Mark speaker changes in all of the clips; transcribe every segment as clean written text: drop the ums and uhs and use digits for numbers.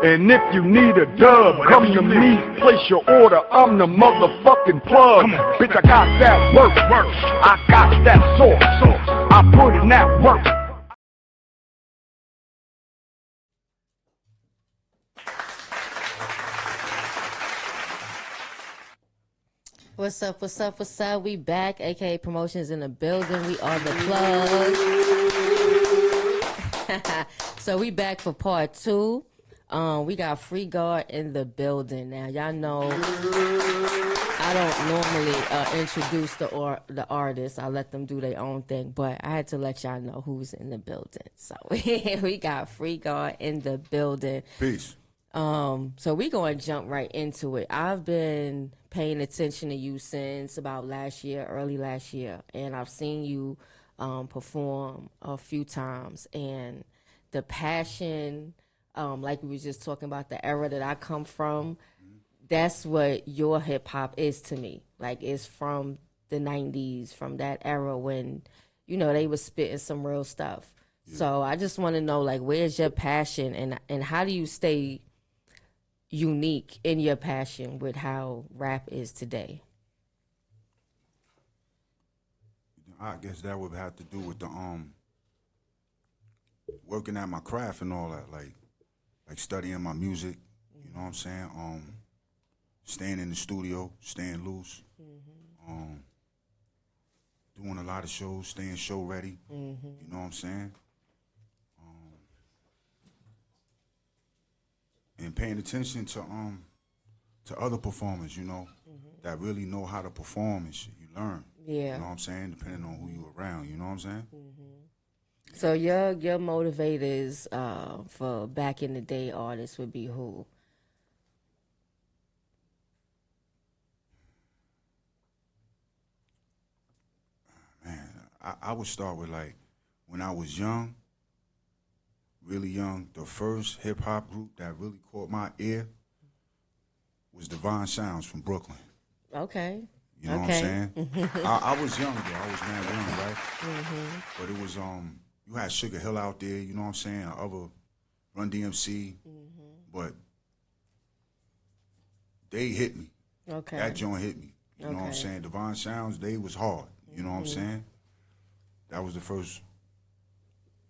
Speaker 1: And if you need a dub, come to me, place your order, I'm the motherfucking plug. Bitch, I got that work, I got that sauce, I put in that work.
Speaker 2: What's up, what's up, what's up? We back, aka Promotions in the building. We are the plug. So we back for part 2. We got Free Guard in the building. Now, y'all know I don't normally introduce the artists. I let them do their own thing, but I had to let y'all know who's in the building. So we got Free Guard in the building.
Speaker 3: Peace.
Speaker 2: So we going to jump right into it. I've been paying attention to you since about early last year, and I've seen you perform a few times, and the passion, like we was just talking about, the era that I come from, that's what your hip hop is to me. Like, it's from the 90s, from that era when, you know, they was spitting some real stuff. Yeah. So I just want to know, like, where's your passion, and how do you stay unique in your passion with how rap is today?
Speaker 3: I guess that would have to do with the working at my craft and all that, like studying my music, you know what I'm saying? Staying in the studio, staying loose, doing a lot of shows, staying show ready, you know what I'm saying? And paying attention to other performers, you know, that really know how to perform and shit. You learn.
Speaker 2: Yeah.
Speaker 3: You know what I'm saying? Depending on who you around, you know what I'm saying?
Speaker 2: So your motivators for back in the day artists would be who?
Speaker 3: Man, I would start with, like, when I was young, really young, the first hip-hop group that really caught my ear was Divine Sounds from Brooklyn.
Speaker 2: Okay.
Speaker 3: You know what I'm saying? I was young, though. I was mad young, right? But it was, you had Sugar Hill out there, you know what I'm saying, other Run DMC, but they hit me.
Speaker 2: Okay.
Speaker 3: That joint hit me. You know what I'm saying? Divine Sounds, they was hard. You know what I'm saying? That was the first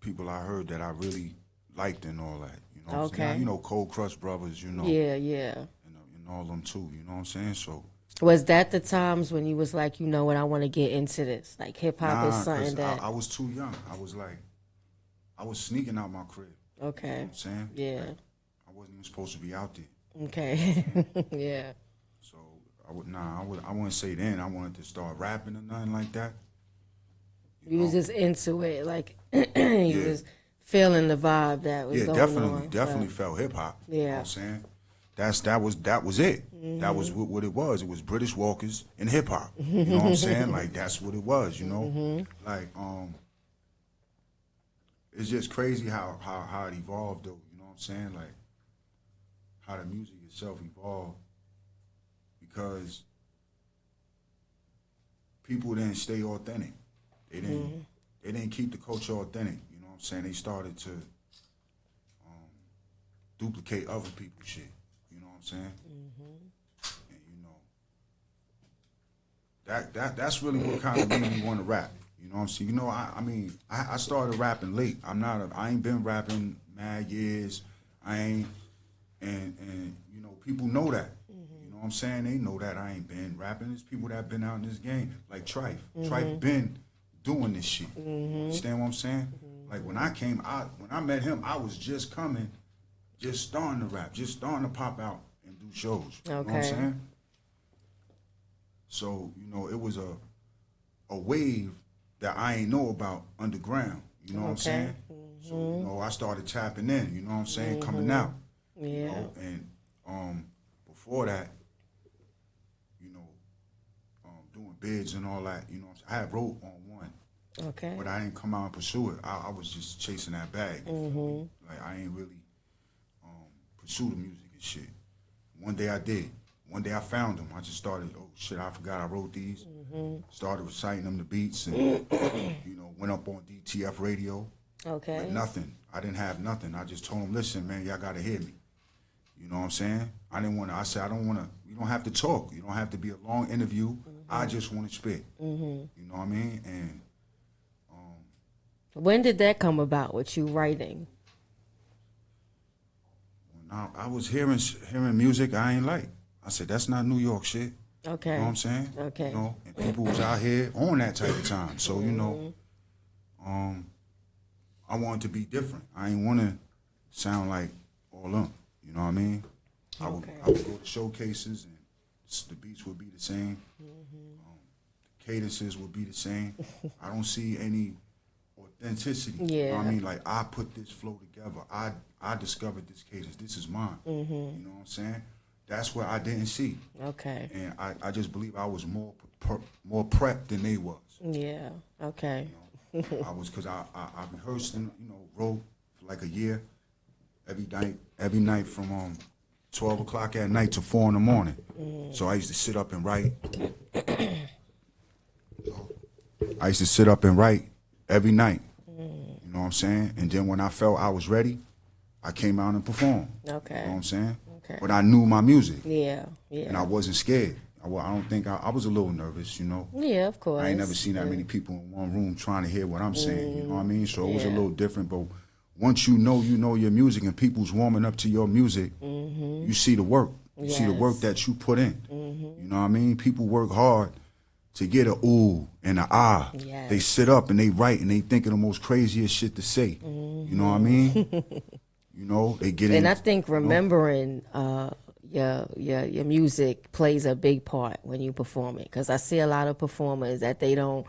Speaker 3: people I heard that I really liked and all that. You know what I'm saying? Now, you know, Cold Crush Brothers, you know.
Speaker 2: Yeah, yeah.
Speaker 3: And all them too, you know what I'm saying? So.
Speaker 2: Was that the times when you was like, you know what, I want to get into this? Like, hip-hop is something that...
Speaker 3: I was too young. I was sneaking out my crib.
Speaker 2: Okay.
Speaker 3: You know what I'm saying?
Speaker 2: Yeah.
Speaker 3: Like, I wasn't even supposed to be out there.
Speaker 2: Okay. Yeah.
Speaker 3: So, I wouldn't say then I wanted to start rapping or nothing like that.
Speaker 2: You was just into it, like, you was feeling the vibe that was going on.
Speaker 3: Definitely felt hip-hop.
Speaker 2: Yeah.
Speaker 3: You know what I'm saying? That was it. That was what it was. It was British Walkers and hip hop. You know what I'm saying? Like, that's what it was, you know? Like, it's just crazy how it evolved, though, you know what I'm saying? Like, how the music itself evolved, because people didn't stay authentic. They didn't keep the culture authentic, you know what I'm saying? They started to duplicate other people's shit. You know what I'm saying? And you know, that's really what kind of made me want to rap. You know what I'm saying? You know, I started rapping late. I ain't been rapping mad years. And you know, people know that. You know what I'm saying? They know that I ain't been rapping. There's people that been out in this game, like Trife. Trife been doing this shit. You understand what I'm saying? Like, when I met him, I was just starting to rap, just starting to pop out and do shows. You know what I'm saying? So, you know, it was a wave that I ain't know about underground. You know what I'm saying? So, you know, I started tapping in, you know what I'm saying, coming out.
Speaker 2: Yeah.
Speaker 3: You know? And before that, you know, doing bids and all that, you know, I had wrote on one.
Speaker 2: Okay.
Speaker 3: But I didn't come out and pursue it. I was just chasing that bag. Like, I ain't really pursue the music and shit. One day I did. One day I found them. I just started, oh shit, I forgot I wrote these. Started reciting them the beats and, you know, went up on DTF radio.
Speaker 2: Okay.
Speaker 3: With nothing. I didn't have nothing. I just told them, listen, man, y'all got to hear me. You know what I'm saying? I didn't want to. I said I don't want to. You don't have to talk. You don't have to be a long interview. I just want to spit. You know what I mean? And
Speaker 2: when did that come about with you writing?
Speaker 3: when I was hearing music I ain't like. I said that's not New York shit.
Speaker 2: Okay.
Speaker 3: You know what I'm saying?
Speaker 2: Okay.
Speaker 3: You know, and people was out here on that type of time. So you know, I wanted to be different. I ain't want to sound like all them. You know what I mean? I would go to showcases and the beats would be the same. The cadences would be the same. I don't see any authenticity.
Speaker 2: Yeah.
Speaker 3: You know what I mean? Like, I put this flow together. I discovered this cadence. This is mine. You know what I'm saying? That's what I didn't see.
Speaker 2: Okay.
Speaker 3: And I just believe I was more prepped than they was.
Speaker 2: Yeah. Okay.
Speaker 3: You know, because I rehearsed and, you know, wrote for like a year every night from 12 o'clock at night to 4 in the morning. So I used to sit up and write. I used to sit up and write every night. You know what I'm saying? And then when I felt I was ready, I came out and performed.
Speaker 2: Okay.
Speaker 3: You know what I'm saying?
Speaker 2: Okay.
Speaker 3: But I knew my music.
Speaker 2: Yeah. Yeah.
Speaker 3: And I wasn't scared. I don't think I was a little nervous, you know.
Speaker 2: Yeah, of course.
Speaker 3: I ain't never seen that many people in one room trying to hear what I'm saying, you know what I mean? So it was a little different, but once you know your music and people's warming up to your music, you see the work. You see the work that you put in. You know what I mean? People work hard to get a ooh and a ah.
Speaker 2: Yes.
Speaker 3: They sit up and they write and they think of the most craziest shit to say. You know what I mean? You know, they get in.
Speaker 2: And I think remembering your music plays a big part when you perform it, because I see a lot of performers that they don't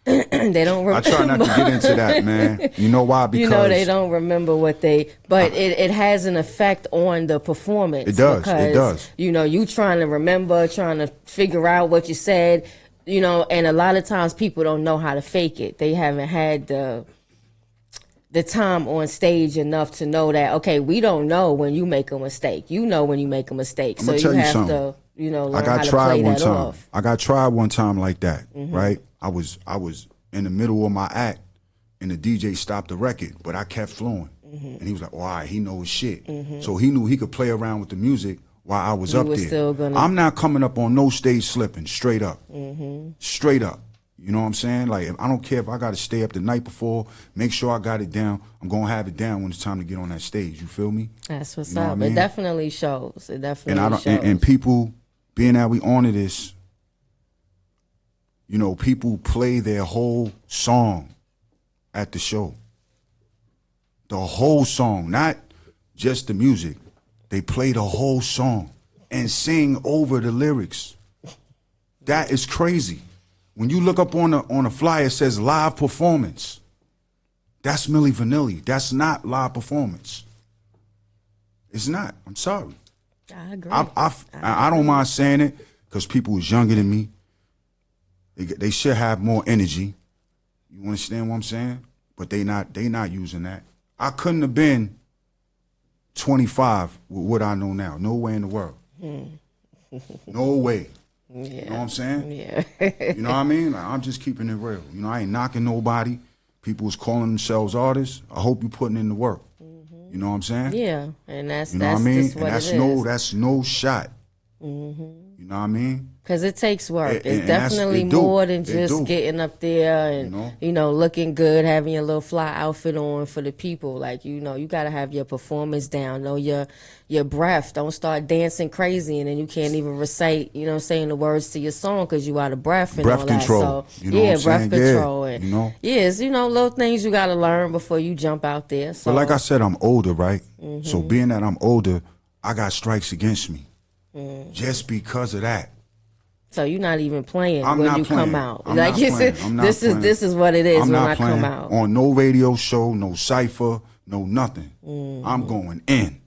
Speaker 2: remember.
Speaker 3: I try not to get into that, man. You know why? Because
Speaker 2: you know they don't remember what but it has an effect on the performance.
Speaker 3: It does.
Speaker 2: Because,
Speaker 3: it does.
Speaker 2: You know, you trying to remember, trying to figure out what you said. You know, and a lot of times people don't know how to fake it. They haven't had the time on stage enough to know that, okay, we don't know when you make a mistake. You know when you make a mistake. So you have to, you know, learn how to play that off.
Speaker 3: I got tried one time like that, right? I was in the middle of my act and the DJ stopped the record, but I kept flowing. And he was like, all right, he knows shit. So he knew he could play around with the music while I was up there. I'm not coming up on no stage slipping, straight up. Straight up. You know what I'm saying? Like, I don't care if I got to stay up the night before, make sure I got it down. I'm going to have it down when it's time to get on that stage. You feel me?
Speaker 2: That's what's
Speaker 3: you know
Speaker 2: up.
Speaker 3: what I mean?
Speaker 2: It definitely shows. It definitely shows.
Speaker 3: And people, being that we honor this, you know, people play their whole song at the show. The whole song, not just the music. They play the whole song and sing over the lyrics. That is crazy. When you look up on a flyer, it says live performance. That's Milli Vanilli. That's not live performance. It's not. I'm sorry.
Speaker 2: I agree.
Speaker 3: I don't mind saying it because people who's younger than me, they should have more energy. You understand what I'm saying? But they not using that. I couldn't have been 25 with what I know now. No way in the world. No way.
Speaker 2: Yeah.
Speaker 3: You know what I'm saying?
Speaker 2: Yeah.
Speaker 3: You know what I mean? Like, I'm just keeping it real. You know, I ain't knocking nobody. People was calling themselves artists. I hope you putting in the work. You know what I'm saying?
Speaker 2: Yeah, and that's
Speaker 3: you know what I mean?
Speaker 2: Just what
Speaker 3: and that's
Speaker 2: it is.
Speaker 3: that's no shot. You know what I mean?
Speaker 2: Because it takes work.
Speaker 3: And
Speaker 2: It's definitely more than just getting up there and, you know, looking good, having your little fly outfit on for the people. Like, you know, you got to have your performance down, know your breath. Don't start dancing crazy and then you can't even recite, you know, saying the words to your song because you out of breath and
Speaker 3: breath
Speaker 2: all
Speaker 3: control.
Speaker 2: that. So,
Speaker 3: you know
Speaker 2: yeah,
Speaker 3: what I'm
Speaker 2: breath
Speaker 3: saying?
Speaker 2: control.
Speaker 3: Yeah,
Speaker 2: and,
Speaker 3: you know?
Speaker 2: Yes, you know, little things you got to learn before you jump out there. So.
Speaker 3: But like I said, I'm older, right? So being that I'm older, I got strikes against me. Just because of that.
Speaker 2: So you're not even playing
Speaker 3: I'm
Speaker 2: when
Speaker 3: not
Speaker 2: you
Speaker 3: playing.
Speaker 2: come out.
Speaker 3: I'm
Speaker 2: like
Speaker 3: not
Speaker 2: you
Speaker 3: playing.
Speaker 2: said,
Speaker 3: I'm not
Speaker 2: this
Speaker 3: playing.
Speaker 2: is what it is
Speaker 3: I'm
Speaker 2: when
Speaker 3: not
Speaker 2: I
Speaker 3: playing
Speaker 2: come out.
Speaker 3: on no radio show, no cipher, no nothing. I'm going in.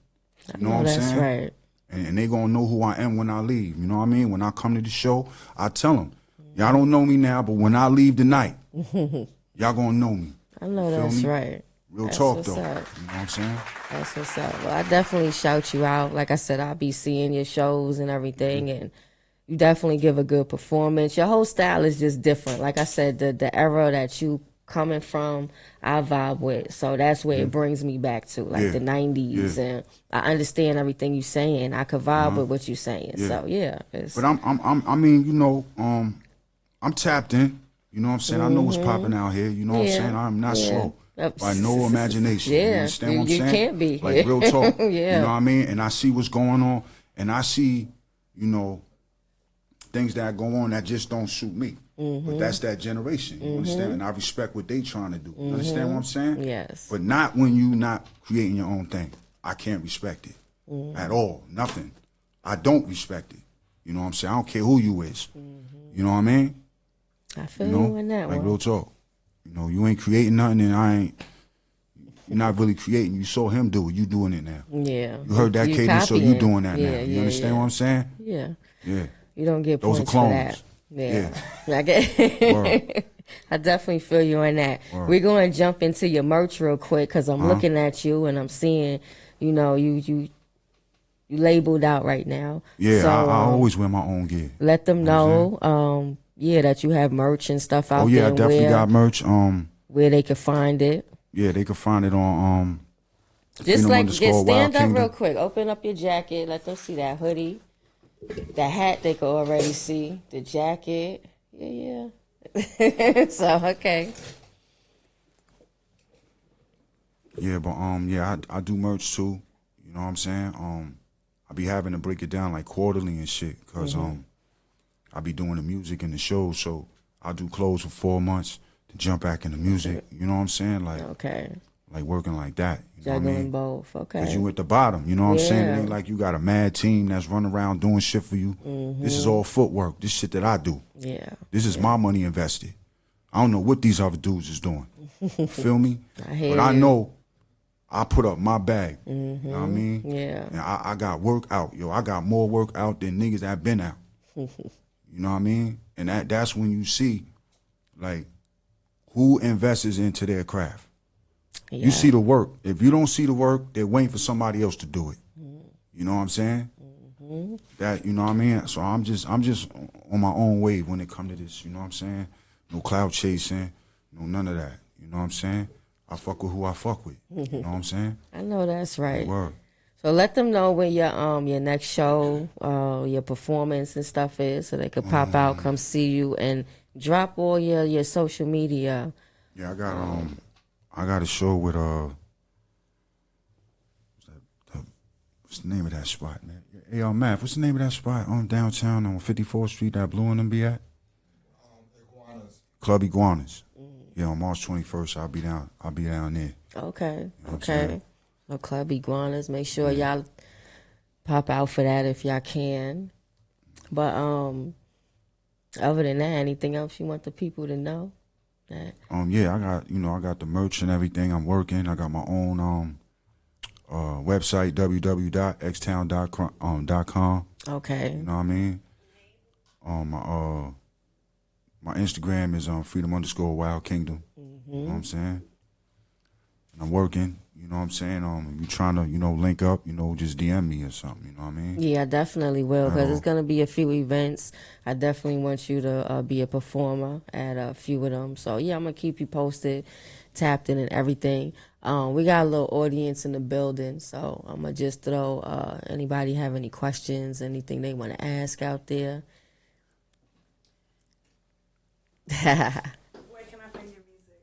Speaker 3: You know what I'm
Speaker 2: that's
Speaker 3: saying?
Speaker 2: Right.
Speaker 3: And they gonna know who I am when I leave. You know what I mean? When I come to the show, I tell them, y'all don't know me now, but when I leave tonight, y'all gonna know me.
Speaker 2: I know
Speaker 3: You feel
Speaker 2: that's
Speaker 3: me?
Speaker 2: right.
Speaker 3: Real
Speaker 2: That's
Speaker 3: talk
Speaker 2: what's
Speaker 3: though.
Speaker 2: up.
Speaker 3: You know what I'm saying?
Speaker 2: That's what's up. Well, I definitely shout you out. Like I said, I'll be seeing your shows and everything, and you definitely give a good performance. Your whole style is just different. Like I said, the era that you coming from, I vibe with. So that's where it brings me back to, like the 90s. And I understand everything you're saying. I could vibe with what you're saying. So yeah.
Speaker 3: But I mean, you know, I'm tapped in. You know what I'm saying? I know what's popping out here. You know what I'm saying? I'm not slow. By no imagination. You understand what I'm saying?
Speaker 2: You can't be.
Speaker 3: Like real talk.
Speaker 2: Yeah.
Speaker 3: You know what I mean? And I see what's going on. And I see, you know, things that go on that just don't suit me. But that's that generation. You understand? And I respect what they trying to do. You understand what I'm saying?
Speaker 2: Yes.
Speaker 3: But not when you not creating your own thing. I can't respect it at all. Nothing. I don't respect it. You know what I'm saying? I don't care who you is. You know what I mean?
Speaker 2: I feel you in that
Speaker 3: like
Speaker 2: one.
Speaker 3: Real talk. You know, you ain't creating nothing, and you're not really creating. You saw him do it. You doing it now.
Speaker 2: Yeah.
Speaker 3: You heard that cadence, so you doing that now. You understand what I'm saying?
Speaker 2: Yeah.
Speaker 3: Yeah.
Speaker 2: You don't get
Speaker 3: Those
Speaker 2: points
Speaker 3: are clones.
Speaker 2: for that. Yeah.
Speaker 3: Word.
Speaker 2: I definitely feel you on that.
Speaker 3: Word.
Speaker 2: We're going to jump into your merch real quick because I'm looking at you and I'm seeing, you know, you labeled out right now.
Speaker 3: Yeah,
Speaker 2: so,
Speaker 3: I always wear my own gear.
Speaker 2: Let them know, that you have merch and stuff out there.
Speaker 3: Oh yeah, I definitely got merch.
Speaker 2: Where they can find it.
Speaker 3: Yeah, they can find it on
Speaker 2: Just like stand
Speaker 3: Wild
Speaker 2: up
Speaker 3: Kingdom.
Speaker 2: real quick. Open up your jacket. Let them see that hoodie. The hat they can already see. The jacket. Yeah. So okay.
Speaker 3: Yeah, but I do merch too. You know what I'm saying? I be having to break it down like quarterly and shit, cause I be doing the music and the shows, so I do clothes for 4 months to jump back into music. You know what I'm saying? Like like working like that. You know what I
Speaker 2: Juggling
Speaker 3: mean?
Speaker 2: both. Okay.
Speaker 3: Cause you at the bottom. You know what I'm saying? It ain't like you got a mad team that's running around doing shit for you. This is all footwork. This shit that I do.
Speaker 2: Yeah.
Speaker 3: This is my money invested. I don't know what these other dudes is doing. Feel me?
Speaker 2: But
Speaker 3: I know I put up my bag. You know what I mean?
Speaker 2: Yeah.
Speaker 3: And I got work out, yo. I got more work out than niggas that been out. You know what I mean? And that's when you see, like, who invests into their craft.
Speaker 2: Yeah.
Speaker 3: You see the work. If you don't see the work, they're waiting for somebody else to do it. You know what I'm saying? That, you know what I mean? So I'm just on my own wave when it comes to this. You know what I'm saying? No cloud chasing, no none of that. You know what I'm saying? I fuck with who I fuck with. You know what I'm saying?
Speaker 2: I know that's right.
Speaker 3: Word.
Speaker 2: So let them know when your next show, your performance and stuff is, so they could pop out, come see you, and drop all your social media.
Speaker 3: Yeah, I got a show with what's the name of that spot, man? Hey, Matt, what's the name of that spot on downtown on 54th Street that Blue and them be at?
Speaker 4: Iguanas.
Speaker 3: Club Iguanas. Yeah, on March 21st, I'll be down there.
Speaker 2: Okay.
Speaker 3: You know what I'm
Speaker 2: Okay.
Speaker 3: saying?
Speaker 2: No Club Iguanas. Make sure y'all pop out for that if y'all can. But other than that, anything else you want the people to know? That
Speaker 3: Yeah, I got the merch and everything. I'm working. I got my own website, www.xtown.com.
Speaker 2: okay.
Speaker 3: You know what I mean? My Instagram is freedom_wild kingdom. You know what I'm saying? And I'm working. You know what I'm saying? If you trying to, link up, just DM me or something. You know what I mean?
Speaker 2: Yeah, I definitely will, because there's going to be a few events. I definitely want you to be a performer at a few of them. So, yeah, I'm going to keep you posted, tapped in and everything. We got a little audience in the building, so I'm going to just throw anybody have any questions, anything they want to ask out there.
Speaker 4: Where can I find your music?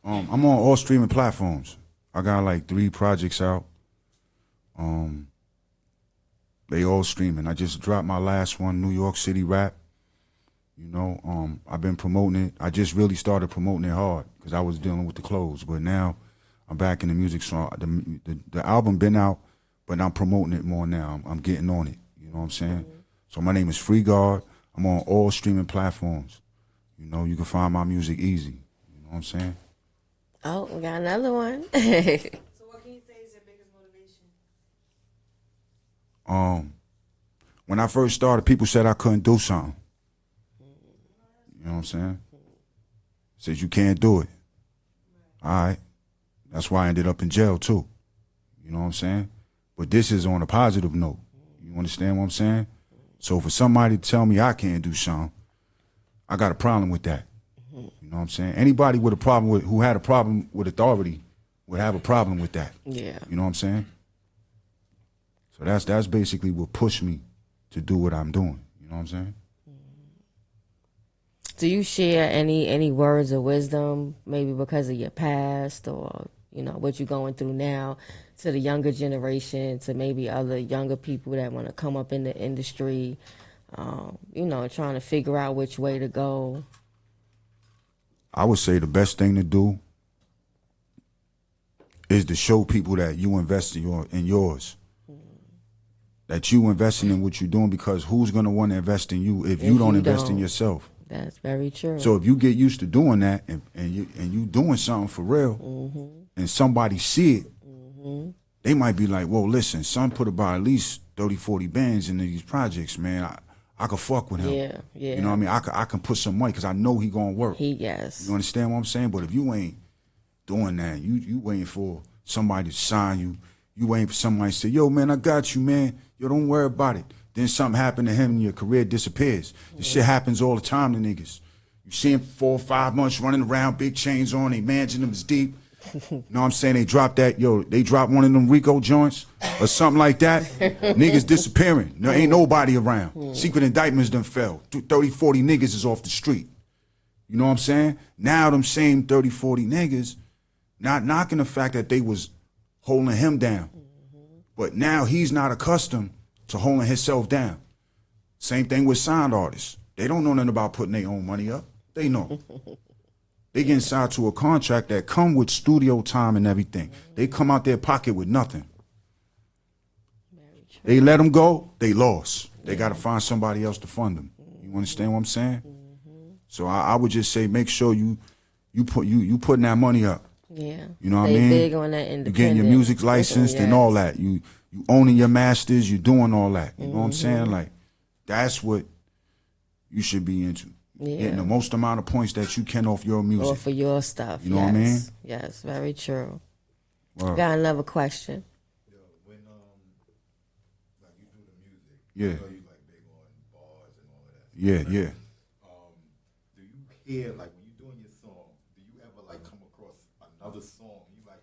Speaker 3: I'm on all streaming platforms. I got like 3 projects out. They all streaming. I just dropped my last one, New York City Rap. I've been promoting it. I just really started promoting it hard because I was dealing with the clothes. But now I'm back in the music. So the album been out, but I'm promoting it more now. I'm getting on it. You know what I'm saying? So my name is Free Guard. I'm on all streaming platforms. You can find my music easy. You know what I'm saying?
Speaker 2: Oh, we got another one.
Speaker 4: So what can you say is your biggest motivation?
Speaker 3: When I first started, people said I couldn't do something. You know what I'm saying? Said you can't do it. All right. That's why I ended up in jail too. You know what I'm saying? But this is on a positive note. You understand what I'm saying? So for somebody to tell me I can't do something, I got a problem with that. You know what I'm saying? Anybody with a problem with who had a problem with authority would have a problem with that.
Speaker 2: Yeah.
Speaker 3: You know what I'm saying? So that's basically what pushed me to do what I'm doing. You know what I'm saying?
Speaker 2: Do you share any words of wisdom, maybe because of your past or, you know, what you're going through now, to the younger generation, to maybe other younger people that want to come up in the industry, you know, trying to figure out which way to go?
Speaker 3: I would say the best thing to do is to show people that you invest in yours. That you investing in what you're doing, because who's going to want to invest in you if you don't invest in yourself?
Speaker 2: That's very true.
Speaker 3: So if you get used to doing that and you doing something for real, and somebody see it, they might be like, whoa, listen, son put about at least 30, 40 bands into these projects, man. I could fuck with him.
Speaker 2: Yeah.
Speaker 3: You know what I mean? I can put some money because I know he gonna work.
Speaker 2: Yes.
Speaker 3: You understand what I'm saying? But if you ain't doing that, you waiting for somebody to sign you. You waiting for somebody to say, yo, man, I got you, man. Yo, don't worry about it. Then something happened to him and your career disappears. This shit happens all the time to niggas. You see him 4 or 5 months running around, big chains on, they managing them is deep. You know what I'm saying? They drop that, they drop one of them Rico joints or something like that. Niggas disappearing. There ain't nobody around. Secret indictments done fell. 30, 40 niggas is off the street. You know what I'm saying? Now them same 30, 40 niggas, not knocking the fact that they was holding him down. But now he's not accustomed to holding himself down. Same thing with signed artists. They don't know nothing about putting their own money up. They know. They get signed to a contract that come with studio time and everything. They come out their pocket with nothing. They let them go, they lost. They got to find somebody else to fund them. You understand what I'm saying? So I would just say, make sure you putting that money up.
Speaker 2: Yeah.
Speaker 3: You know what I mean?
Speaker 2: Big on that independent.
Speaker 3: You getting your music licensed and all that. You owning your masters, you doing all that. You know what I'm saying? Like, that's what you should be into.
Speaker 2: Yeah.
Speaker 3: Getting the most amount of points that you can off your music.
Speaker 2: Or for your stuff.
Speaker 3: You know what I mean?
Speaker 2: Yes, very true.
Speaker 3: Wow.
Speaker 2: Got another question.
Speaker 5: Yo, when like you do the music,
Speaker 3: Yeah.
Speaker 5: I know you like big on bars and all of that.
Speaker 3: Yeah.
Speaker 5: Do you hear, like when you're doing your song, do you ever like come across another song you like,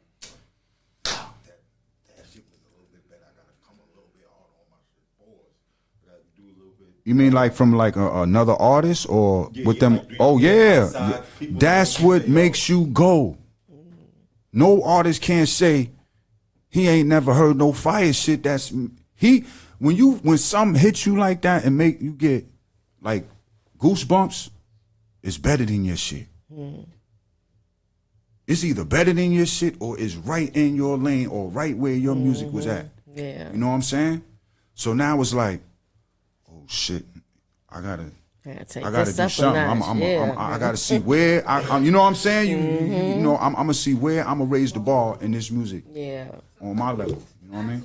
Speaker 5: wow, that shit was a little bit better. I gotta come a little bit harder on my shit. Pause. I gotta do a little bit.
Speaker 3: You mean like from like another artist or
Speaker 5: Yeah,
Speaker 3: with
Speaker 5: yeah,
Speaker 3: them?
Speaker 5: like,
Speaker 3: Oh
Speaker 5: yeah,
Speaker 3: yeah,
Speaker 5: outside people
Speaker 3: that's
Speaker 5: that
Speaker 3: what
Speaker 5: say,
Speaker 3: makes you go. No artist can't say he ain't never heard no fire shit. That's when something hits you like that and make you get like goosebumps, it's better than your shit. It's either better than your shit or it's right in your lane or right where your music was at.
Speaker 2: Yeah.
Speaker 3: You know what I'm saying? So now it's like, oh shit, I gotta do something. I gotta see where you know what I'm saying? You know, I'm gonna see where I'm gonna raise the bar in this music.
Speaker 2: Yeah.
Speaker 3: On my level. You know what I mean?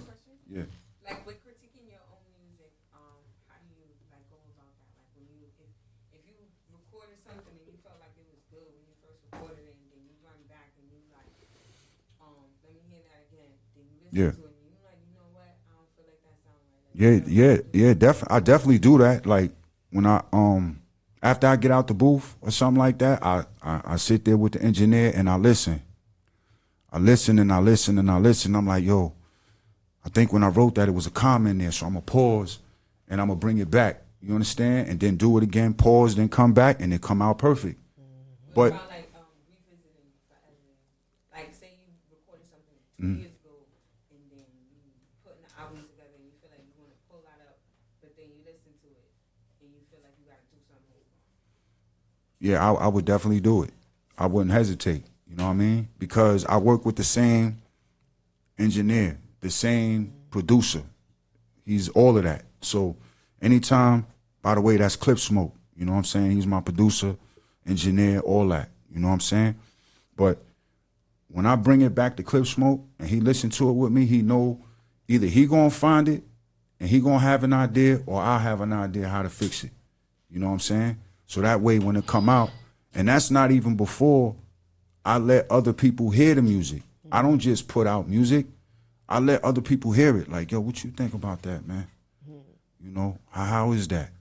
Speaker 3: Yeah.
Speaker 4: Like with critiquing your own music, how do you like go about that? Like when you if you recorded something and you felt like it was good when you first recorded it, and then you run back and you like, let me hear that again. Then you listen to it and you like, you know what? I don't feel like that sound right.
Speaker 3: I definitely do that. Like when I after I get out the booth or something like that, I sit there with the engineer and I listen. I listen and I listen and I listen. I'm like, yo, I think when I wrote that it was a comma in there, so I'm gonna pause and I'm gonna bring it back. You understand? And then do it again, pause, then come back, and it come out perfect.
Speaker 4: What
Speaker 3: But
Speaker 4: about like revisiting forever? Like say you recorded something 2 years ago and then you putting the album together and you feel like you want to pull that up, but then you listen to it and you feel like you got to do something over.
Speaker 3: yeah, I would definitely do it. I wouldn't hesitate. You know what I mean? Because I work with the same engineer, the same producer. He's all of that. So anytime, by the way, that's Clip Smoke. You know what I'm saying? He's my producer, engineer, all that. You know what I'm saying? But when I bring it back to Clip Smoke and he listen to it with me, he know either he gonna find it and he gonna have an idea or I have an idea how to fix it. You know what I'm saying? So that way when it come out, and that's not even before I let other people hear the music. I don't just put out music. I let other people hear it. Like, yo, what you think about that, man? You know, how is that?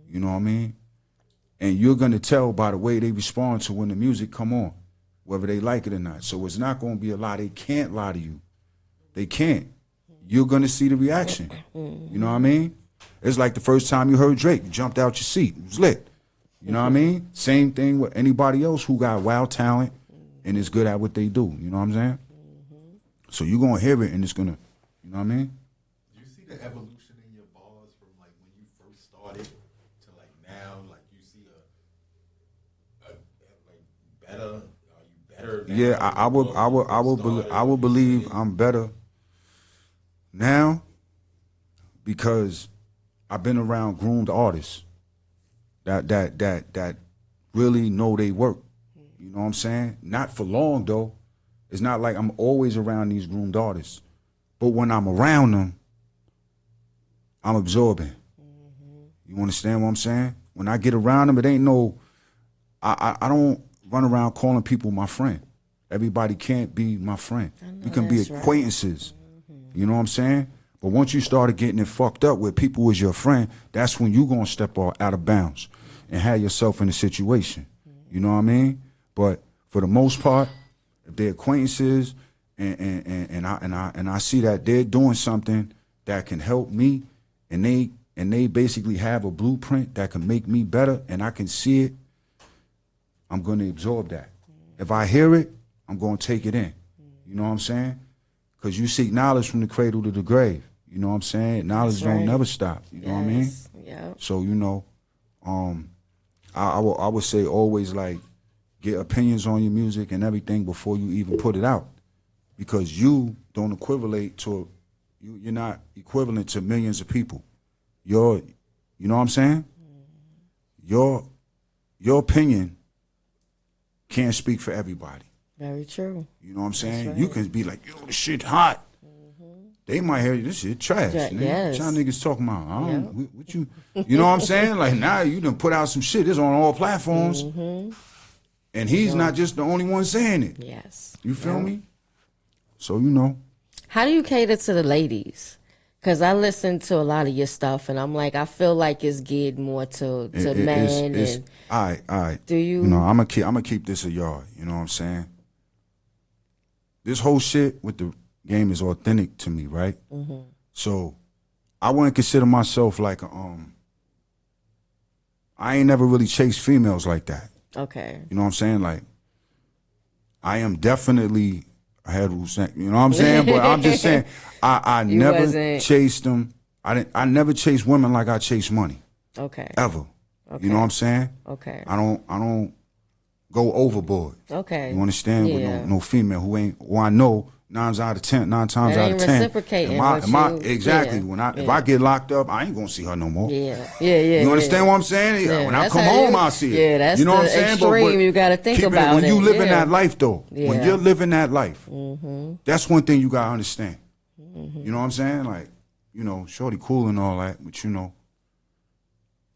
Speaker 3: You know what I mean? And you're gonna tell by the way they respond to when the music come on, whether they like it or not. So it's not gonna be a lie. They can't lie to you. They can't. You're gonna see the reaction. You know what I mean? It's like the first time you heard Drake, you jumped out your seat. It was lit. You know what I mean? Same thing with anybody else who got wild talent and is good at what they do. You know what I'm saying? So you're gonna hear it and it's gonna, you know what I mean?
Speaker 5: Do you see the evolution in your bars from like when you first started to like now? Like you see a like better? Are you better? Now
Speaker 3: Yeah, I would believe I'm better now because I've been around groomed artists that really know they work. You know what I'm saying? Not for long though. It's not like I'm always around these groomed artists. But when I'm around them, I'm absorbing. You understand what I'm saying? When I get around them, it ain't no, I don't run around calling people my friend. Everybody can't be my friend. We can be acquaintances. You know what I'm saying? But once you started getting it fucked up where people was your friend, that's when you gonna step out of bounds and have yourself in a situation. You know what I mean? But for the most part, if they're acquaintances and I see that they're doing something that can help me and they basically have a blueprint that can make me better and I can see it, I'm gonna absorb that. If I hear it, I'm gonna take it in. You know what I'm saying? Because you seek knowledge from the cradle to the grave. You know what I'm saying? Knowledge don't never stop. You know what I mean?
Speaker 2: Yeah.
Speaker 3: So, you know, I would say always like get opinions on your music and everything before you even put it out. Because you don't equivalent to, you're not equivalent to millions of people. You know what I'm saying? Your opinion can't speak for everybody.
Speaker 2: Very true.
Speaker 3: You know what I'm saying?
Speaker 2: Right.
Speaker 3: You can be like, yo, this shit hot. They might hear this shit trash.
Speaker 2: Yes.
Speaker 3: What y'all niggas talking about? I don't, what you know what I'm saying? Like now you done put out some shit. It's on all platforms. And he's not just the only one saying it.
Speaker 2: Yes.
Speaker 3: You feel me? So, you know.
Speaker 2: How do you cater to the ladies? Because I listen to a lot of your stuff, and I'm like, I feel like it's geared more to men.
Speaker 3: All right.
Speaker 2: Do you?
Speaker 3: You know, I'm gonna keep this a yard. You know what I'm saying? This whole shit with the game is authentic to me, right? So, I wouldn't consider myself like I ain't never really chased females like that.
Speaker 2: Okay.
Speaker 3: You know what I'm saying? Like, I am definitely a heterosexual. You know what I'm saying? But I'm just saying, I never chased them. I never chased women like I chase money.
Speaker 2: Okay.
Speaker 3: Ever.
Speaker 2: Okay.
Speaker 3: You know what I'm saying?
Speaker 2: Okay.
Speaker 3: I don't go overboard.
Speaker 2: Okay.
Speaker 3: You understand?
Speaker 2: Yeah.
Speaker 3: With no female who I know 9 times out of 10.
Speaker 2: Reciprocating
Speaker 3: exactly. If I get locked up, I ain't gonna see her no more.
Speaker 2: Yeah.
Speaker 3: You understand what I'm saying?
Speaker 2: Yeah,
Speaker 3: when I come home, I see it.
Speaker 2: Yeah, that's
Speaker 3: you know
Speaker 2: the
Speaker 3: what I'm saying?
Speaker 2: extreme you got to think about.
Speaker 3: When you live in that life, though,
Speaker 2: Yeah.
Speaker 3: when you're living that life, that's one thing you gotta understand. You know what I'm saying? Like, you know, shorty cool and all that, but you know,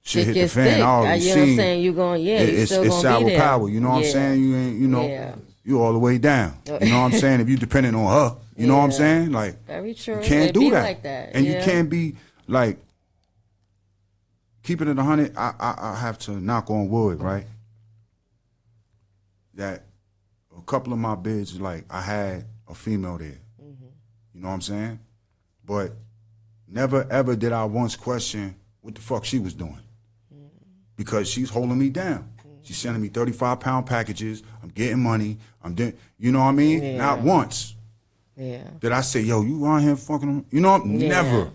Speaker 3: shit hit the fan. I already
Speaker 2: you know what I'm saying? You going,
Speaker 3: it's sour
Speaker 2: be there.
Speaker 3: power. You know what I'm saying? You ain't, you know, you all the way down. You know what I'm saying? If you depending on her, you know what I'm saying? Like,
Speaker 2: very true.
Speaker 3: You can't do that.
Speaker 2: Like that.
Speaker 3: And you can't be like keeping it 100. I have to knock on wood, right? That a couple of my bids, like I had a female there. You know what I'm saying? But never ever did I once question what the fuck she was doing. Because she's holding me down. She's sending me 35-pound packages. I'm getting money. I'm doing, you know what I mean?
Speaker 2: Yeah.
Speaker 3: Not once.
Speaker 2: Yeah.
Speaker 3: Did I say, yo, you around here fucking, you know, never.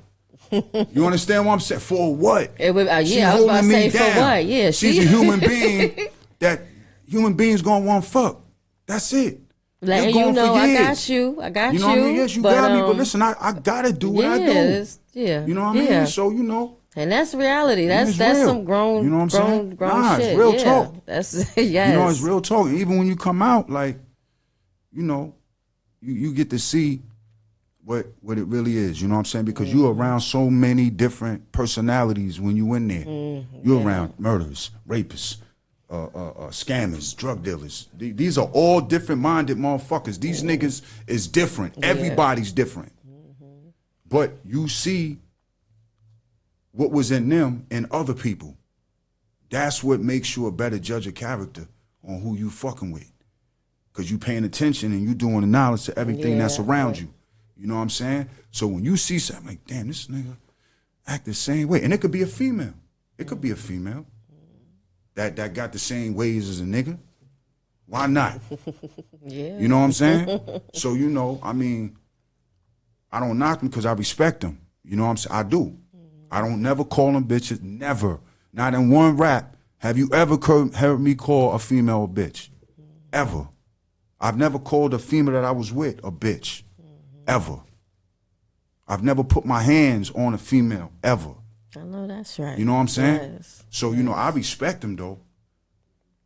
Speaker 3: You understand what I'm saying? For what?
Speaker 2: It would,
Speaker 3: She's
Speaker 2: I was about to say
Speaker 3: down.
Speaker 2: for what? Yeah,
Speaker 3: she's a human being that human beings gonna want fuck. That's it.
Speaker 2: Letting you know, I got you. I got you.
Speaker 3: You know what I mean? Yes, you got me, but listen, I gotta do what I do.
Speaker 2: Yeah.
Speaker 3: You know what I mean? So, you know.
Speaker 2: And that's reality. That's some grown,
Speaker 3: you know what I'm saying?
Speaker 2: grown shit.
Speaker 3: It's real talk.
Speaker 2: That's yes.
Speaker 3: You know, it's real talk. Even when you come out, like, you know, you get to see what it really is. You know what I'm saying? Because you're around so many different personalities when you in there. You're around murderers, rapists, scammers, drug dealers. These are all different minded motherfuckers. These niggas is different. Everybody's different. But you see what was in them and other people. That's what makes you a better judge of character on who you fucking with. Because you paying attention and you doing the knowledge to everything that's around you. You know what I'm saying? So when you see something like, damn, this nigga act the same way. And it could be a female. It could be a female that got the same ways as a nigga. Why not?
Speaker 2: Yeah.
Speaker 3: You know what I'm saying? So, you know, I mean, I don't knock them because I respect them. You know what I'm saying? I do. I don't never call them bitches. Never. Not in one rap have you ever heard me call a female a bitch. Ever. I've never called a female that I was with a bitch. Ever. I've never put my hands on a female. Ever.
Speaker 2: I know that's right.
Speaker 3: You know what I'm saying?
Speaker 2: Yes.
Speaker 3: So, you know, I respect them, though.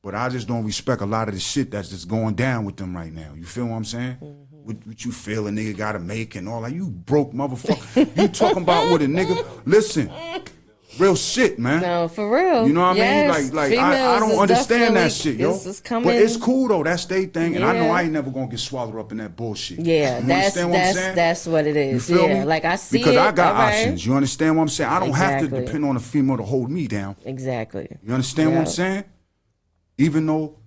Speaker 3: But I just don't respect a lot of the shit that's just going down with them right now. You feel what I'm saying? What you feel a nigga gotta make and all that. You broke motherfucker. You talking about what a nigga. Listen, real shit, man.
Speaker 2: No, for real.
Speaker 3: You know what
Speaker 2: yes.
Speaker 3: I mean? Like I don't understand that shit, yo.
Speaker 2: It's coming.
Speaker 3: But it's cool though. That's their thing, and I know
Speaker 2: Yeah.
Speaker 3: I ain't never gonna get swallowed up in that bullshit.
Speaker 2: Yeah,
Speaker 3: you understand what I'm saying?
Speaker 2: That's what it is.
Speaker 3: You feel
Speaker 2: yeah,
Speaker 3: me?
Speaker 2: like I see
Speaker 3: because
Speaker 2: it.
Speaker 3: I got
Speaker 2: all right.
Speaker 3: options. You understand what I'm saying? I don't have to
Speaker 2: Exactly.
Speaker 3: depend on a female to hold me down.
Speaker 2: Exactly.
Speaker 3: You understand what I'm
Speaker 2: Yeah.
Speaker 3: saying? Even though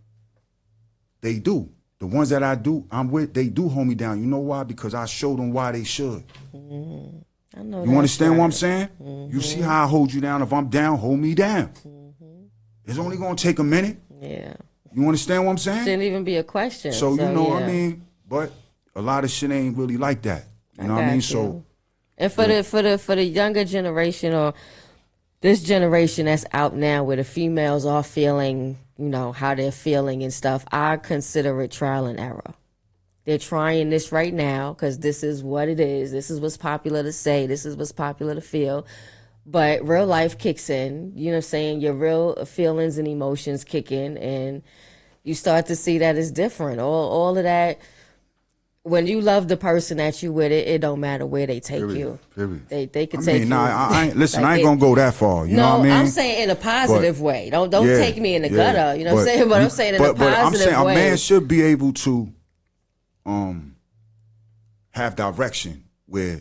Speaker 3: they do. The ones that I do, I'm with, they do hold me down. You know why? Because I showed them why they should.
Speaker 2: I know.
Speaker 3: You understand what I'm
Speaker 2: right.
Speaker 3: saying? You see how I hold you down. If I'm down, hold me down. It's only going to take a minute.
Speaker 2: Yeah.
Speaker 3: You understand what I'm saying?
Speaker 2: Shouldn't even be a question.
Speaker 3: So, you know,
Speaker 2: yeah.
Speaker 3: I mean, but a lot of shit ain't really like that. You know what I
Speaker 2: got
Speaker 3: mean?
Speaker 2: you.
Speaker 3: So,
Speaker 2: And for the younger generation or this generation that's out now where the females are feeling, you know, how they're feeling and stuff, I consider it trial and error. They're trying this right now because this is what it is. This is what's popular to say. This is what's popular to feel. But real life kicks in, you know what I'm saying? Your real feelings and emotions kick in and you start to see that it's different. All of that. When you love the person that you with, it don't matter where they take you.
Speaker 3: period.
Speaker 2: They can
Speaker 3: I
Speaker 2: take
Speaker 3: mean,
Speaker 2: you.
Speaker 3: nah, I ain't, listen,
Speaker 2: Like
Speaker 3: I ain't going to go that far. You know what I mean?
Speaker 2: I'm saying in a positive way. Don't
Speaker 3: Yeah,
Speaker 2: take me in the
Speaker 3: yeah,
Speaker 2: gutter. You know what I'm saying? But I'm saying in a
Speaker 3: but I'm
Speaker 2: positive
Speaker 3: saying
Speaker 2: way.
Speaker 3: a man should be able to have direction where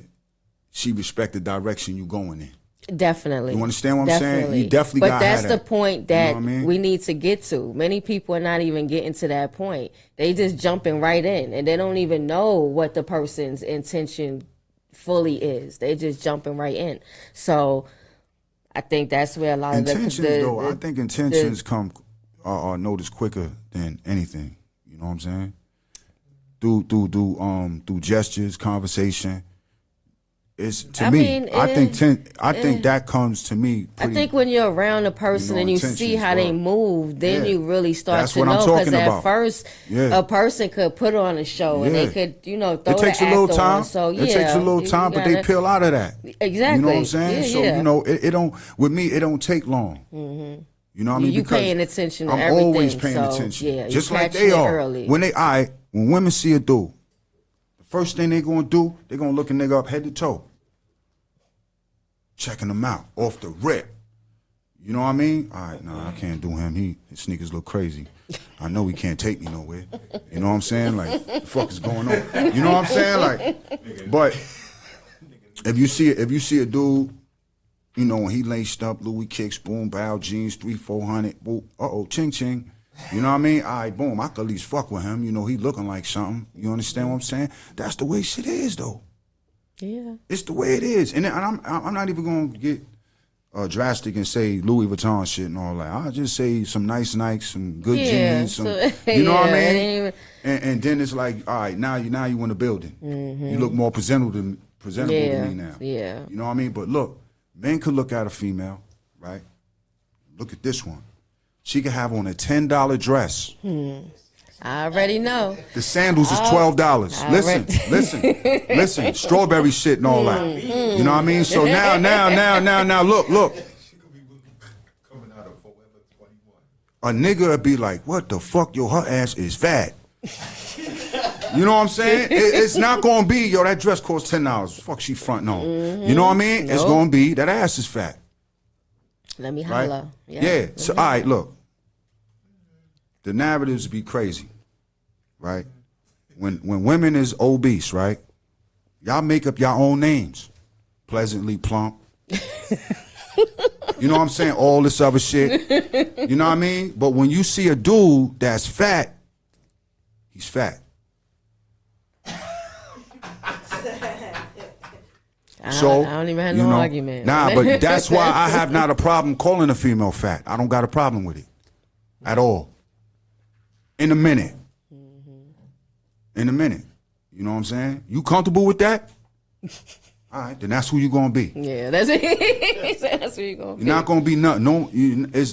Speaker 3: she respect the direction you going in.
Speaker 2: Definitely.
Speaker 3: You understand what I'm saying? You definitely gotta
Speaker 2: But that's
Speaker 3: have
Speaker 2: the
Speaker 3: that.
Speaker 2: point
Speaker 3: You know
Speaker 2: that
Speaker 3: what I mean?
Speaker 2: we need to get to. Many people are not even getting to that point. They just jumping right in and they don't even know what the person's intention fully is. They just jumping right in. So I think that's where a lot
Speaker 3: Intentions,
Speaker 2: of the
Speaker 3: though, I think intentions are noticed quicker than anything. You know what I'm saying? Through gestures, conversation. It's to me. I think that comes to me.
Speaker 2: I think when you're around a person and you see how they move, then you really start to know. Because at first, a person could put on a show and they could, you know, throw the act on.
Speaker 3: It takes a little time.
Speaker 2: So yeah,
Speaker 3: it takes a little time, but they peel out of that.
Speaker 2: Exactly.
Speaker 3: You know what I'm saying?
Speaker 2: Yeah,
Speaker 3: so
Speaker 2: yeah.
Speaker 3: you know, it don't. With me, it don't take long. Mm-hmm. You know what I mean?
Speaker 2: You
Speaker 3: Because
Speaker 2: paying attention to
Speaker 3: I'm
Speaker 2: everything.
Speaker 3: always paying
Speaker 2: so,
Speaker 3: attention.
Speaker 2: Yeah,
Speaker 3: Just
Speaker 2: you
Speaker 3: like
Speaker 2: catching
Speaker 3: they
Speaker 2: it
Speaker 3: are.
Speaker 2: early.
Speaker 3: When women see a dude, the first thing they gonna do, they gonna look a nigga up head to toe. Checking him out off the rip. You know what I mean? All right, I can't do him. His sneakers look crazy. I know he can't take me nowhere. You know what I'm saying? Like, the fuck is going on? You know what I'm saying? Like, but if you see a dude, you know, when he laced up, Louis kicks, boom, bow, jeans, 300-400, boom, ching ching. You know what I mean? All right, boom, I could at least fuck with him. You know, he looking like something. You understand what I'm saying? That's the way shit is, though.
Speaker 2: Yeah.
Speaker 3: It's the way it is. And I'm not even going to get drastic and say Louis Vuitton shit and all that. I'll just say some nice Nikes, some good jeans, some, you know what I mean? And then it's like, all right, now you in the building. Mm-hmm. You look more presentable to me now.
Speaker 2: Yeah.
Speaker 3: You know what I mean? But look, men could look at a female, right? Look at this one. She could have on a $10 dress.
Speaker 2: I already know.
Speaker 3: The sandals is $12. Listen. Strawberry shit and all that. You know what I mean? So now, look.
Speaker 5: Coming out of Forever 21.
Speaker 3: A nigga would be like, what the fuck? Yo, her ass is fat. You know what I'm saying? It's not gonna be, yo, that dress costs $10. Fuck, she fronting on. You know what I mean? It's gonna be that ass is fat.
Speaker 2: Let me
Speaker 3: Right?
Speaker 2: holla.
Speaker 3: Yeah. So, all right, look. The narratives be crazy, right? When women is obese, right? Y'all make up your own names. Pleasantly plump. You know what I'm saying? All this other shit. You know what I mean? But when you see a dude that's fat, he's fat. So
Speaker 2: I don't even have
Speaker 3: you
Speaker 2: no
Speaker 3: know,
Speaker 2: argument.
Speaker 3: Nah, but that's why I have not a problem calling a female fat. I don't got a problem with it at all. In a minute. In a minute. You know what I'm saying? You comfortable with that? All right, then that's who you gonna be.
Speaker 2: Yeah, that's it. That's who you gonna be.
Speaker 3: You're not gonna be nothing. No,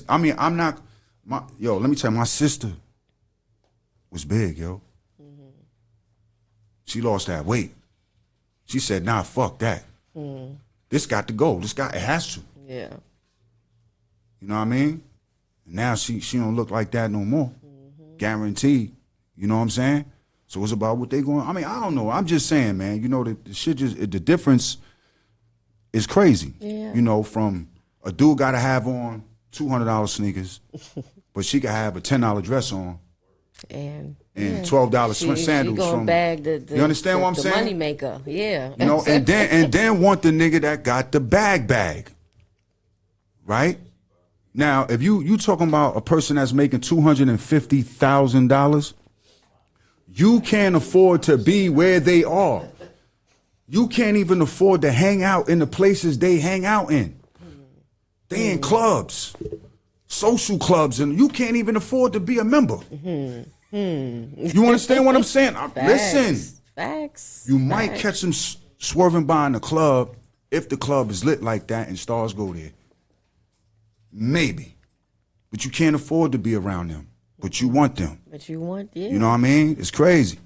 Speaker 3: I'm not. Let me tell you, my sister was big, yo. She lost that weight. She said, "Nah, fuck that. This got to go. It has to."
Speaker 2: Yeah.
Speaker 3: You know what I mean? Now she don't look like that no more. Guaranteed. You know what I'm saying? So it's about what they going. I mean, I don't know. I'm just saying, man. You know, the shit the difference is crazy.
Speaker 2: Yeah.
Speaker 3: You know, from a dude got to have on $200 sneakers, but she could have a $10 dress on
Speaker 2: And
Speaker 3: $12 sandals.
Speaker 2: She gonna bag
Speaker 3: you understand what I'm
Speaker 2: the
Speaker 3: saying?
Speaker 2: money maker. Yeah.
Speaker 3: You know, and then want the nigga that got the bag. Right? Now, if you talking about a person that's making $250,000, you can't afford to be where they are. You can't even afford to hang out in the places they hang out in. They in clubs, social clubs, and you can't even afford to be a member. You understand what I'm saying? Listen.
Speaker 2: Facts.
Speaker 3: You might catch them swerving by in the club if the club is lit like that and stars go there. Maybe. But you can't afford to be around them. But you want them.
Speaker 2: Yeah.
Speaker 3: You know what I mean? It's crazy.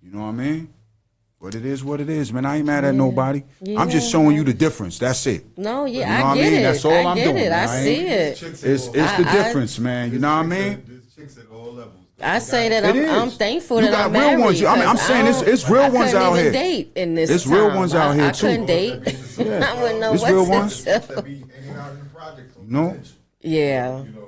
Speaker 3: You know what I mean? But it is what it is, man. I ain't mad at nobody.
Speaker 2: Yeah,
Speaker 3: I'm just showing you the difference. That's it.
Speaker 2: No, yeah,
Speaker 3: You know
Speaker 2: I
Speaker 3: what
Speaker 2: get
Speaker 3: I mean?
Speaker 2: it.
Speaker 3: That's all I'm doing.
Speaker 2: I
Speaker 3: man.
Speaker 2: see it.
Speaker 3: It's the difference, man. You know what I mean?
Speaker 5: There's chicks at all levels.
Speaker 2: I say that
Speaker 3: It
Speaker 2: I'm
Speaker 3: is.
Speaker 2: thankful
Speaker 3: You
Speaker 2: that
Speaker 3: got
Speaker 2: I'm
Speaker 3: real
Speaker 2: married.
Speaker 3: ones. I mean, I'm saying it's real ones out
Speaker 2: I couldn't
Speaker 3: here.
Speaker 2: even date in this
Speaker 3: It's real
Speaker 2: time.
Speaker 3: ones out here,
Speaker 2: I
Speaker 3: too.
Speaker 2: couldn't date.
Speaker 3: Yeah.
Speaker 2: I wouldn't know
Speaker 3: It's
Speaker 2: what
Speaker 3: real
Speaker 2: to
Speaker 3: ones.
Speaker 2: do.
Speaker 5: That be hanging out in the projects.
Speaker 3: No.
Speaker 2: Yeah.
Speaker 5: You know,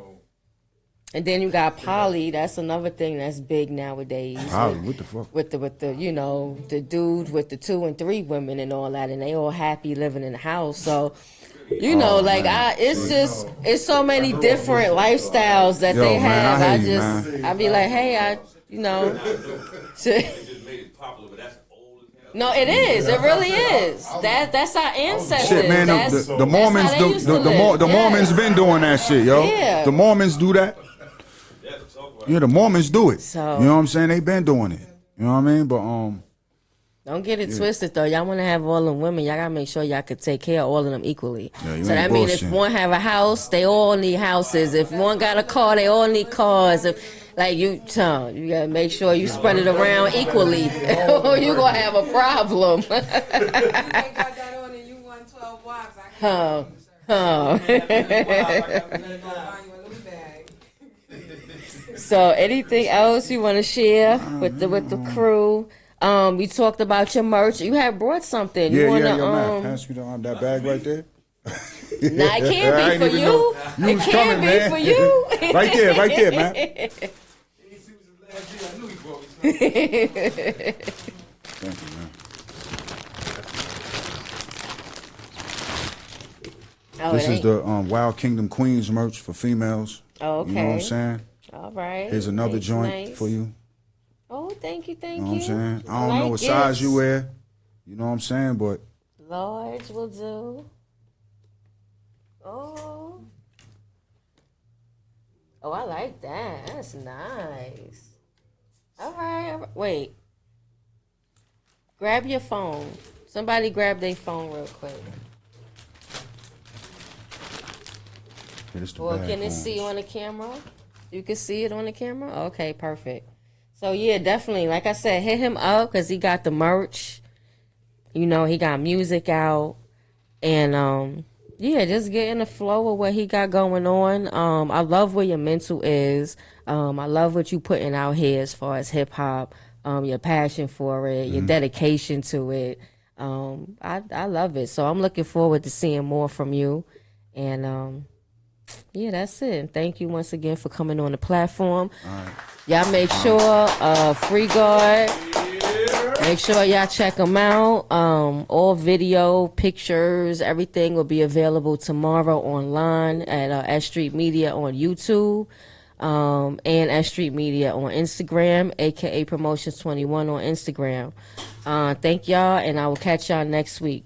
Speaker 2: And then you got poly. That's another thing that's big nowadays.
Speaker 3: Poly, what the fuck?
Speaker 2: With the the dudes with the 2 and 3 women and all that, and they all happy living in the house. So, it's so many different lifestyles that they
Speaker 3: man,
Speaker 2: have.
Speaker 3: I hear you, man.
Speaker 2: I be like, hey, No, it is. It really is. That's our ancestors.
Speaker 3: Shit, man. The Mormons, the Mormons been doing that shit, yo.
Speaker 2: Yeah.
Speaker 3: The Mormons do that. Yeah, the Mormons do it.
Speaker 2: So-
Speaker 3: You know what I'm saying? They been doing it. You know what I mean? But
Speaker 2: Don't get it twisted though. Y'all want to have all them women. Y'all gotta make sure y'all could take care of all of them equally.
Speaker 3: Yeah, you
Speaker 2: So
Speaker 3: ain't
Speaker 2: that means if
Speaker 3: bullshitting.
Speaker 2: one have a house, they all need houses. If one got a car, they all need cars. If you gotta make sure you spread it around equally, or you gonna have a problem.
Speaker 4: You ain't got that on and you won 12 wives. I can't buy you a little bag.
Speaker 2: So anything else you want to share with the crew? We talked about your merch. You had brought something.
Speaker 3: yeah,
Speaker 2: you wanna,
Speaker 3: man. Pass me that bag right there.
Speaker 2: Nah, it can't be for you. It
Speaker 3: was
Speaker 2: can't
Speaker 3: coming,
Speaker 2: be
Speaker 3: man.
Speaker 2: for you.
Speaker 3: Right there, man. Thank you, man.
Speaker 2: Oh,
Speaker 3: This
Speaker 2: it
Speaker 3: is
Speaker 2: ain't-
Speaker 3: the Wild Kingdom Queens merch for females.
Speaker 2: Oh, okay.
Speaker 3: You know what I'm saying?
Speaker 2: All right.
Speaker 3: Here's another
Speaker 2: Nice,
Speaker 3: joint
Speaker 2: nice.
Speaker 3: for you.
Speaker 2: Oh, thank you, thank
Speaker 3: You know what I'm
Speaker 2: you.
Speaker 3: saying? I don't
Speaker 2: like
Speaker 3: know what size
Speaker 2: gifts.
Speaker 3: you wear. You know what I'm saying? But
Speaker 2: Large will do. Oh. Oh, I like that. That's nice. All right. Wait. Grab your phone. Somebody grab their phone real quick.
Speaker 3: yeah, this the
Speaker 2: Or
Speaker 3: bag
Speaker 2: can it
Speaker 3: for 'em.
Speaker 2: see on the camera? You can see it on the camera? Okay, perfect. So, yeah, definitely. Like I said, hit him up because he got the merch. You know, he got music out. And, yeah, just get in the flow of what he got going on. I love where your mental is. I love what you putting out here as far as hip-hop, your passion for it, your dedication to it. I love it. So I'm looking forward to seeing more from you. And, yeah, that's it. And thank you once again for coming on the platform.
Speaker 3: All right.
Speaker 2: Y'all make sure Free Guard Make sure y'all check them out. All video, pictures, everything will be available tomorrow online at S.STREET Media on YouTube, and S.STREET Media on Instagram, aka Promotions 21 on Instagram. Thank y'all, and I will catch y'all next week.